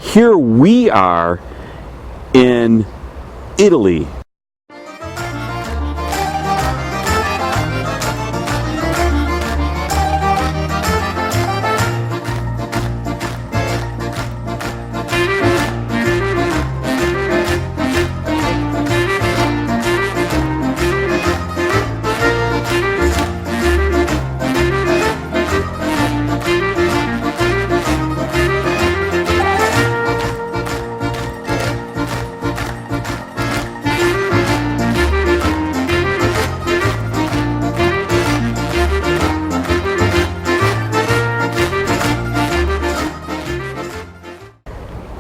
Here we are in Italy.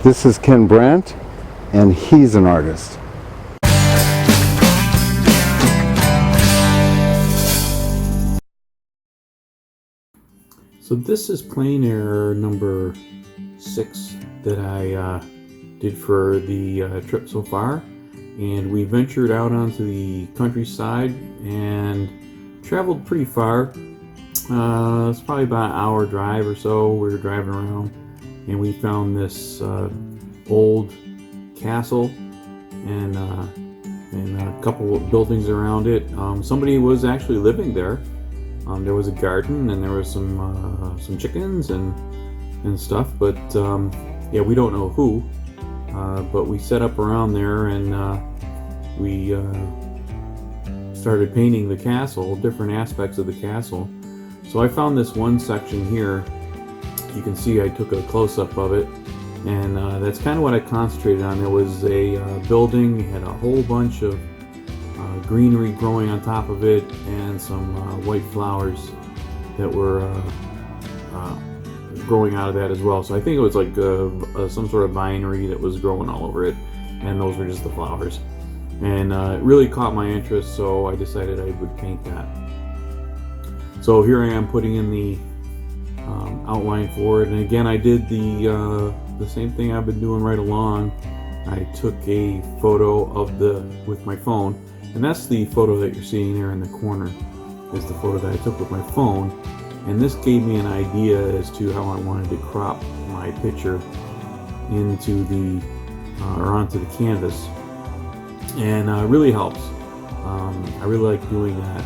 This is Ken Brant, and he's an artist. So this is Plein number 6 that I did for the trip so far, and we ventured out onto the countryside and traveled pretty far. It's probably about an hour drive or so. We were driving around and we found this old castle and a couple of buildings around it. Somebody was actually living there. There was a garden and there was some chickens and stuff, but yeah, we don't know who. But we set up around there and we started painting the castle, different aspects of the castle. So I found this one section here. You can see I took a close-up of it, and that's kind of what I concentrated on. There was a building, had a whole bunch of greenery growing on top of it, and some white flowers that were growing out of that as well. So I think it was like some sort of vinery that was growing all over it, and those were just the flowers. And it really caught my interest, so I decided I would paint that. So here I am putting in the outline for it, and again I did the same thing I've been doing right along. I took a photo of with my phone, and that's the photo that you're seeing there in the corner is the photo that I took with my phone, and this gave me an idea as to how I wanted to crop my picture into the or onto the canvas, and it really helps. I really like doing that.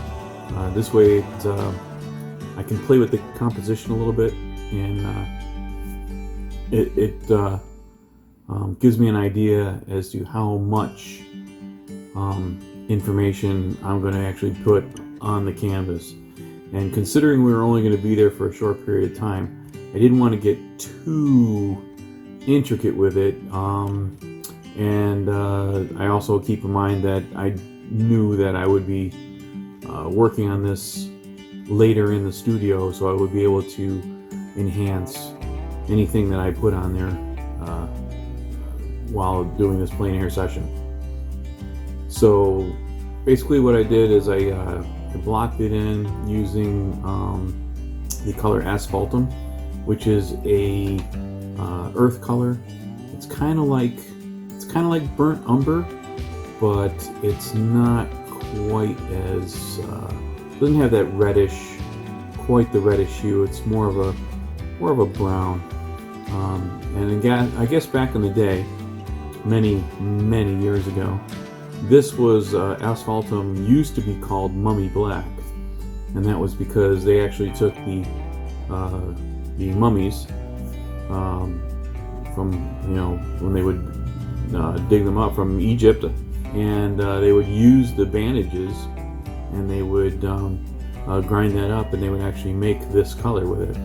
This way I can play with the composition a little bit, and it gives me an idea as to how much information I'm going to actually put on the canvas. And considering we were only going to be there for a short period of time, I didn't want to get too intricate with it. And I also keep in mind that I knew that I would be working on this later in the studio, so I would be able to enhance anything that I put on there while doing this plein air session. So basically what I did is I blocked it in using the color asphaltum, which is a earth color. It's kind of like burnt umber, but it's not quite as doesn't have that reddish, quite the reddish hue. It's more of a brown. And again, I guess back in the day, many years ago, this was asphaltum used to be called mummy black, and that was because they actually took the mummies from when they would dig them up from Egypt, and they would use the bandages, and they would grind that up, and they would actually make this color with it,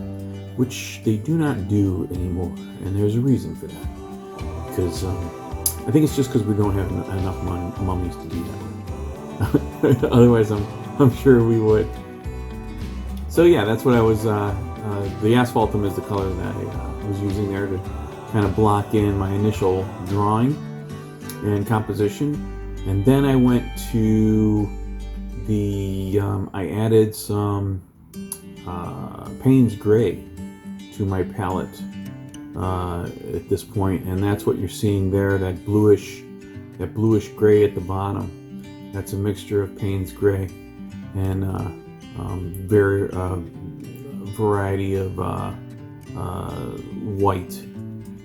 which they do not do anymore, and there's a reason for that, because I think it's just because we don't have enough mummies to do that. Otherwise, I'm sure we would. So yeah, that's what I was. The asphaltum is the color that I was using there to kind of block in my initial drawing and composition, and then I went to I added some Payne's Gray to my palette at this point, and that's what you're seeing there, that bluish gray at the bottom. That's a mixture of Payne's Gray and variety of white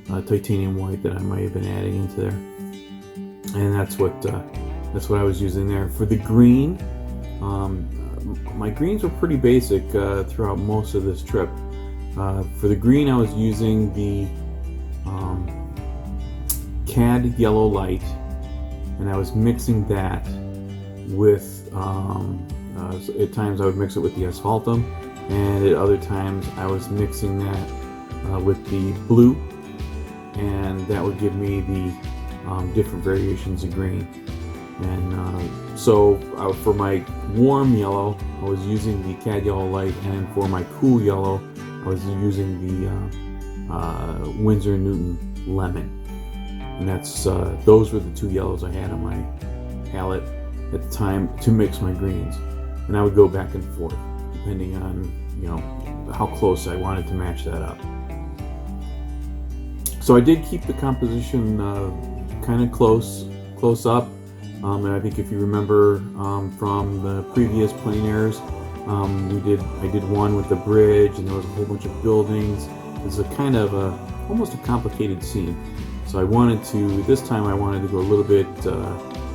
titanium white that I might have been adding into there, and that's what I was using there. For the green, my greens were pretty basic throughout most of this trip. For the green, I was using the cad yellow light, and I was mixing that with at times I would mix it with the asphaltum, and at other times I was mixing that with the blue, and that would give me the different variations of green. And so for my warm yellow, I was using the cad yellow light, and for my cool yellow, I was using the Winsor & Newton lemon. And that's those were the two yellows I had on my palette at the time to mix my greens. And I would go back and forth depending on, you know, how close I wanted to match that up. So I did keep the composition kind of close up. And I think if you remember from the previous plein airs, I did one with the bridge, and there was a whole bunch of buildings. It's a kind of almost a complicated scene. So this time I wanted to go a little bit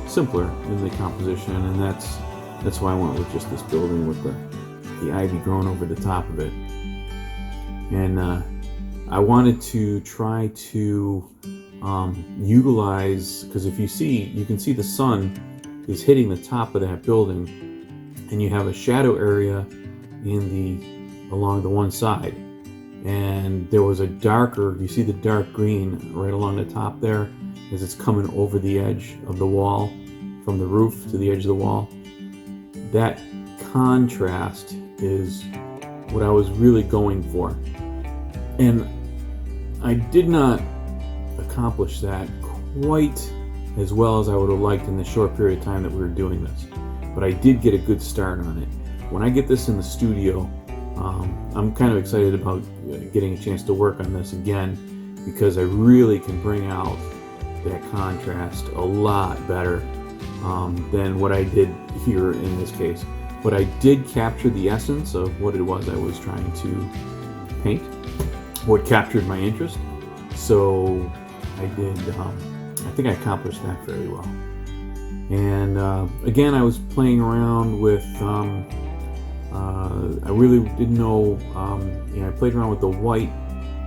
simpler in the composition, and that's why I went with just this building with the ivy growing over the top of it. And I wanted to try to utilize, because if you can see the sun is hitting the top of that building, and you have a shadow area along the one side, and there was you see the dark green right along the top there as it's coming over the edge of the wall, from the roof to the edge of the wall. That contrast is what I was really going for, and I did not accomplish that quite as well as I would have liked in the short period of time that we were doing this, but I did get a good start on it. When I get this in the studio, I'm kind of excited about getting a chance to work on this again, because I really can bring out that contrast a lot better than what I did here in this case. But I did capture the essence of what it was I was trying to paint, what captured my interest. So I did, I think I accomplished that fairly well. And again, I was playing around with, I really didn't know, I played around with the white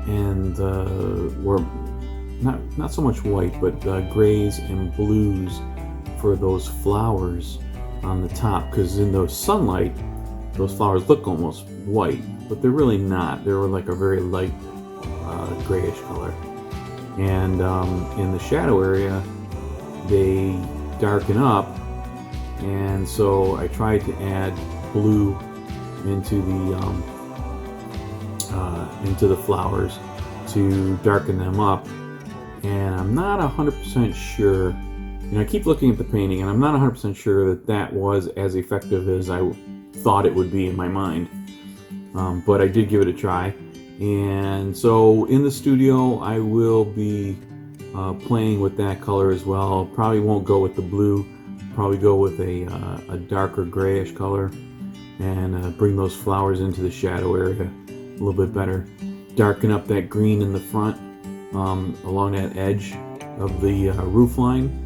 and, or not so much white, but grays and blues for those flowers on the top, because in the sunlight, those flowers look almost white, but they're really not. They're like a very light grayish color. And in the shadow area, they darken up, and so I tried to add blue into the flowers to darken them up. And I'm not 100% sure, and I keep looking at the painting, and I'm not 100% sure that was as effective as I thought it would be in my mind. But I did give it a try. And so in the studio, I will be playing with that color as well. Probably won't go with the blue, probably go with a darker grayish color, and bring those flowers into the shadow area a little bit better. Darken up that green in the front along that edge of the roof line.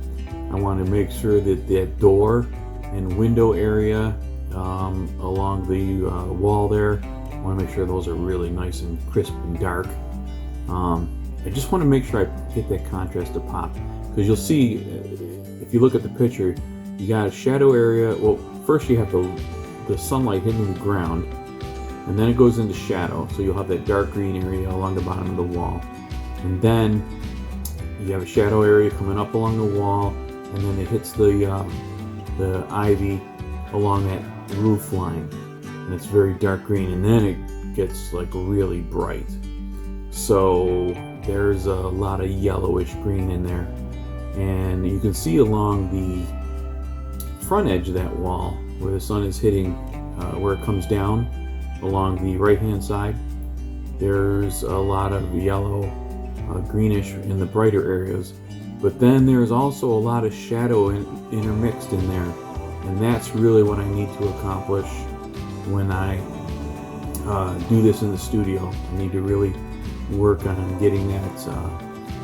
I want to make sure that that door and window area along the wall there, I want to make sure those are really nice and crisp and dark. I just want to make sure I get that contrast to pop, because you'll see if you look at the picture, you got a shadow area. Well, first you have the sunlight hitting the ground, and then it goes into shadow, so you'll have that dark green area along the bottom of the wall, and then you have a shadow area coming up along the wall, and then it hits the ivy along that roof line, and it's very dark green, and then it gets like really bright. So there's a lot of yellowish green in there, and you can see along the front edge of that wall where the sun is hitting, where it comes down along the right hand side, there's a lot of yellow, greenish in the brighter areas, but then there's also a lot of shadow intermixed in there, and that's really what I need to accomplish when I do this in the studio. I need to really work on getting that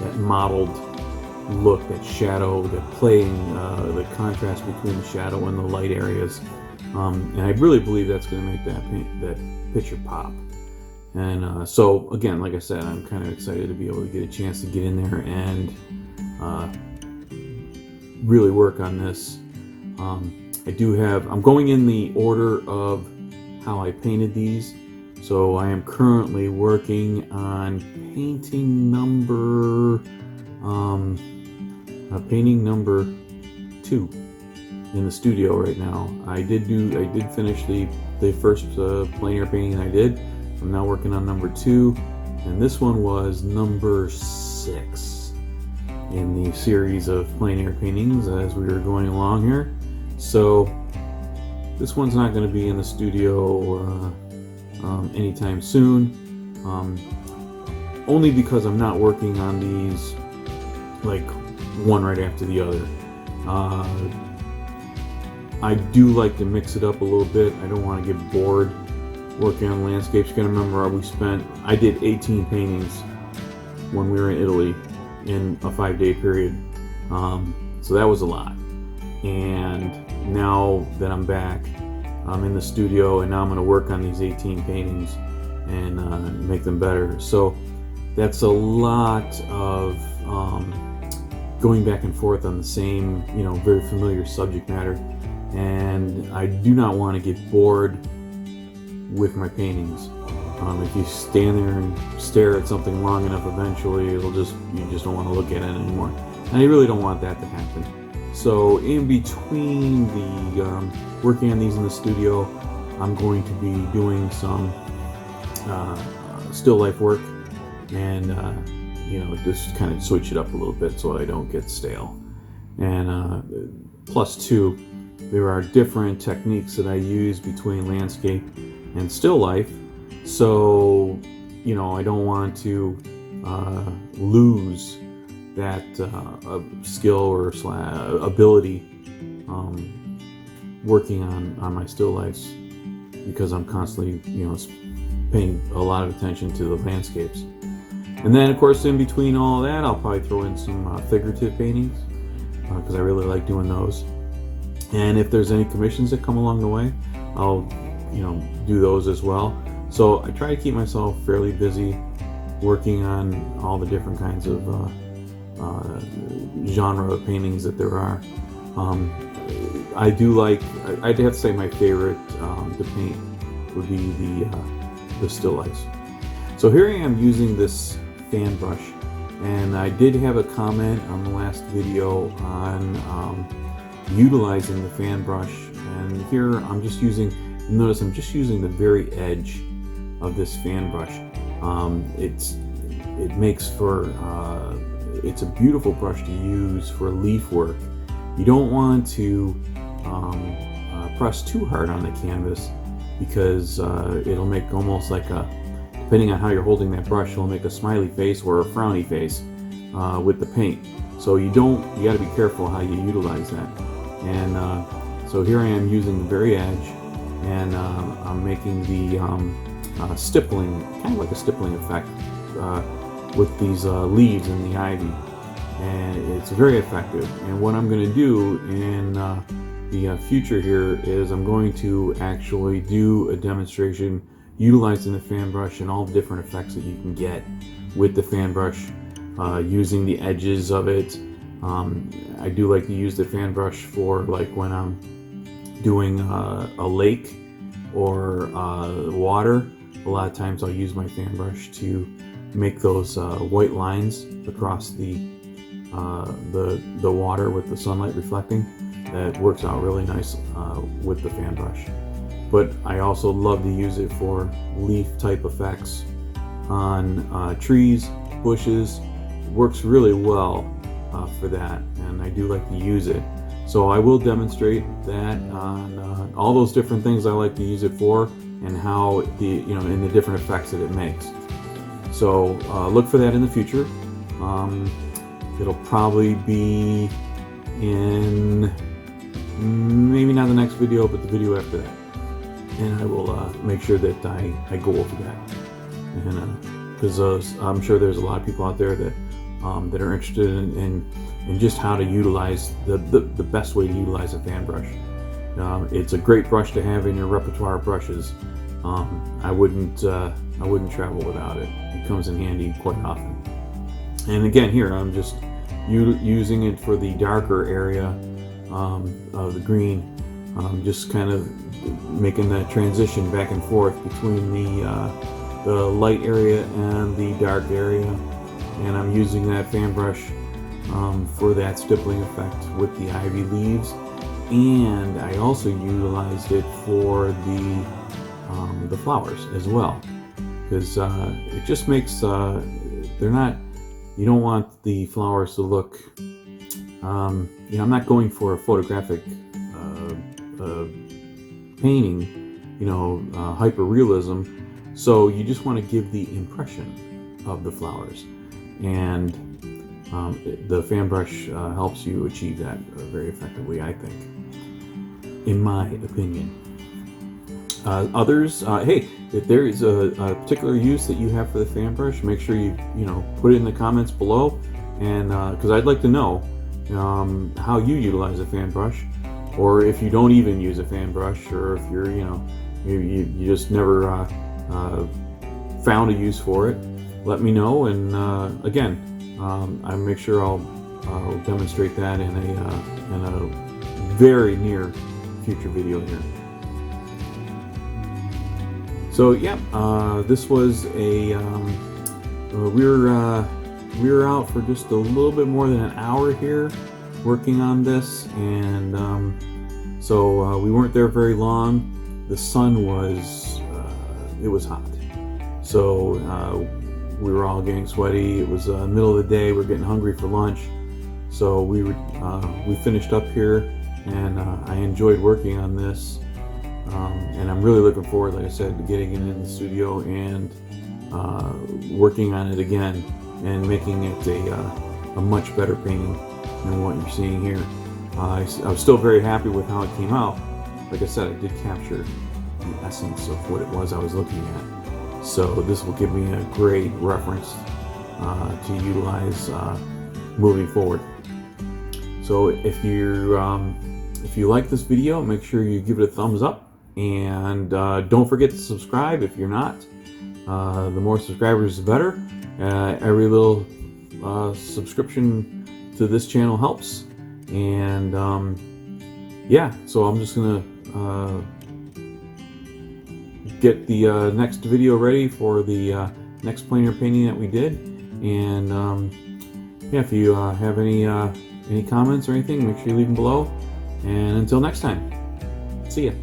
that mottled look, that shadow, that playing, the contrast between the shadow and the light areas. And I really believe that's going to make that picture pop. And so again, like I said, I'm kind of excited to be able to get a chance to get in there and really work on this. I'm going in the order of how I painted these. So I am currently working on painting number 2 in the studio right now. I did finish the first plein air painting I did. I'm now working on number 2, and this one was number 6 in the series of plein air paintings as we were going along here. So this one's not going to be in the studio anytime soon, only because I'm not working on these like one right after the other. I do like to mix it up a little bit. I don't want to get bored working on landscapes. You gotta remember, I did 18 paintings when we were in Italy in a 5-day period. So that was a lot. And now that I'm back, I'm in the studio, and now I'm going to work on these 18 paintings and make them better. So that's a lot of going back and forth on the same, very familiar subject matter. And I do not want to get bored with my paintings. If you stand there and stare at something long enough, eventually you just don't want to look at it anymore. And I really don't want that to happen. So in between the working on these in the studio, I'm going to be doing some still life work, and just kind of switch it up a little bit so I don't get stale. And plus 2, there are different techniques that I use between landscape and still life. So I don't want to lose that skill or ability working on my still lifes, because I'm constantly paying a lot of attention to the landscapes. And then of course in between all that, I'll probably throw in some figurative paintings, because I really like doing those. And if there's any commissions that come along the way, I'll do those as well. So I try to keep myself fairly busy working on all the different kinds of genre of paintings that there are. I'd have to say my favorite to paint would be the still lifes. So here I am using this fan brush, and I did have a comment on the last video on utilizing the fan brush, and here I'm just using the very edge of this fan brush. It's a beautiful brush to use for leaf work. You don't want to press too hard on the canvas, because it'll make almost like depending on how you're holding that brush, it'll make a smiley face or a frowny face with the paint. So you got to be careful how you utilize that. And so here I am using the very edge, and I'm making the stippling, kind of like a stippling effect with these leaves and the ivy, and it's very effective. And what I'm going to do in the future here is I'm going to actually do a demonstration utilizing the fan brush and all the different effects that you can get with the fan brush, using the edges of it. I do like to use the fan brush for like when I'm doing a lake or water. A lot of times I'll use my fan brush to make those white lines across the water with the sunlight reflecting. That works out really nice with the fan brush. But I also love to use it for leaf type effects on trees, bushes. It works really well for that, and I do like to use it. So I will demonstrate that on all those different things I like to use it for, and how and the different effects that it makes. So look for that in the future. It'll probably be in maybe not the next video, but the video after that, and I will make sure that I go over that, and because I'm sure there's a lot of people out there that that are interested in just how to utilize the best way to utilize a fan brush. It's a great brush to have in your repertoire of brushes. I wouldn't travel without it. It comes in handy quite often. And again, here I'm just using it for the darker area of the green, just kind of making that transition back and forth between the light area and the dark area. And I'm using that fan brush for that stippling effect with the ivy leaves. And I also utilized it for the flowers as well, because it just makes they're not. You don't want the flowers to look. I'm not going for a photographic painting, hyper realism. So you just want to give the impression of the flowers, and the fan brush helps you achieve that very effectively, I think, in my opinion. Others, hey, if there is a particular use that you have for the fan brush, make sure you put it in the comments below, and because I'd like to know how you utilize a fan brush, or if you don't even use a fan brush, or if you're you just never found a use for it. Let me know, and again, I make sure I'll demonstrate that in a very near future video here. So yeah, this was a we were out for just a little bit more than an hour here working on this, and so we weren't there very long. The sun was it was hot, so we were all getting sweaty. It was middle of the day. We were getting hungry for lunch, so we finished up here, and I enjoyed working on this. And I'm really looking forward, like I said, to getting it in the studio and working on it again and making it a much better painting than what you're seeing here. I was still very happy with how it came out. Like I said, I did capture the essence of what it was I was looking at. So this will give me a great reference to utilize moving forward. So if you like this video, make sure you give it a thumbs up. And don't forget to subscribe if you're not. The more subscribers, the better. Every little subscription to this channel helps. And yeah, so I'm just gonna get the next video ready for the next planar painting that we did. And yeah, if you have any comments or anything, make sure you leave them below. And until next time, see ya.